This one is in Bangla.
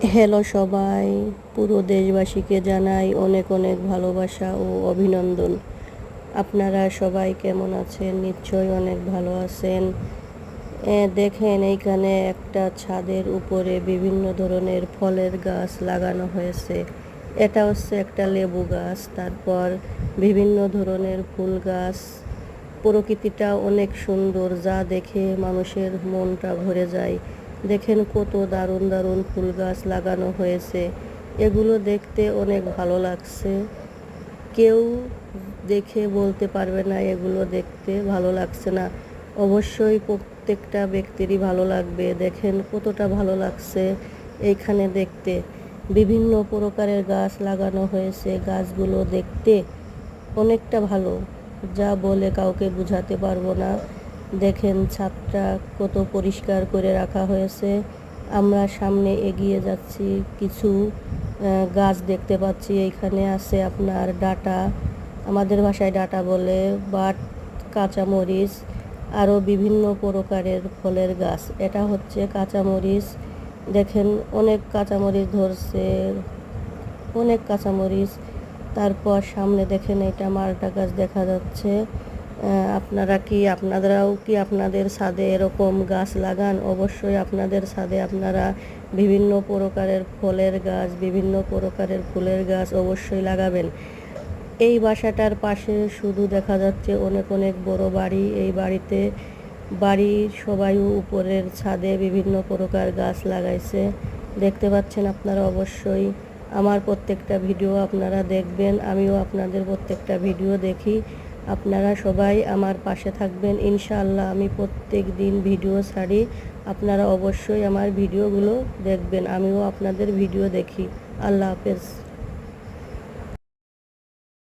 হ্যালো সবাই, পুরো দেশবাসীকে জানাই অনেক অনেক ভালোবাসা ও অভিনন্দন। আপনারা সবাই কেমন আছেন? নিশ্চয়ই অনেক ভালো আছেন। দেখেন এইখানে একটা ছাদের উপরে বিভিন্ন ধরনের ফলের গাছ লাগানো হয়েছে। এটা হচ্ছে একটা লেবু গাছ, তারপর বিভিন্ন ধরনের ফুল গাছ। প্রকৃতিটা অনেক সুন্দর, যা দেখে মানুষের মনটা ভরে যায়। দেখেন কত দারুণ দারুণ ফুল গাছ লাগানো হয়েছে। এগুলো দেখতে অনেক ভালো লাগছে। কেউ দেখে বলতে পারবে না এগুলো দেখতে ভালো লাগছে না। অবশ্যই প্রত্যেকটা ব্যক্তিরই ভালো লাগবে। দেখেন কতটা ভালো লাগছে এইখানে দেখতে। বিভিন্ন প্রকারের গাছ লাগানো হয়েছে। গাছগুলো দেখতে অনেকটা ভালো, যা বলে কাউকে বোঝাতে পারবো না। দেখেন ছাদটা কত পরিষ্কার করে রাখা হয়েছে। আমরা সামনে এগিয়ে যাচ্ছি, কিছু গাছ দেখতে পাচ্ছি। এইখানে আছে আপনার ডাটা, আমাদের ভাষায় ডাটা বলে, বাট, কাঁচামরিচ, আরও বিভিন্ন প্রকারের ফলের গাছ। এটা হচ্ছে কাঁচামরিচ। দেখেন অনেক কাঁচামরিচ ধরছে, অনেক কাঁচামরিচ। তারপর সামনে দেখেন এটা মালটা গাছ দেখা যাচ্ছে। আপনারাও কি আপনাদের ছাদে এরকম গাছ লাগান? অবশ্যই আপনাদের ছাদে আপনারা বিভিন্ন প্রকারের ফলের গাছ, বিভিন্ন প্রকারের ফুলের গাছ অবশ্যই লাগাবেন। এই বাসাটার পাশে শুধু দেখা যাচ্ছে অনেক অনেক বড় বাড়ি। এই বাড়ির সবাই উপরের ছাদে বিভিন্ন প্রকার গাছ লাগাইছে। দেখতে পাচ্ছেন আপনারা। অবশ্যই আমার প্রত্যেকটা ভিডিও আপনারা দেখবেন, আমিও আপনাদের প্রত্যেকটা ভিডিও দেখি। আপনারা সবাই আমার পাশে থাকবেন ইনশাআল্লাহ। আমি প্রত্যেক দিন ভিডিও ছাড়ি, আপনারা অবশ্যই আমার ভিডিওগুলো দেখবেন, আমিও আপনাদের ভিডিও দেখি। আল্লাহ হাফেজ।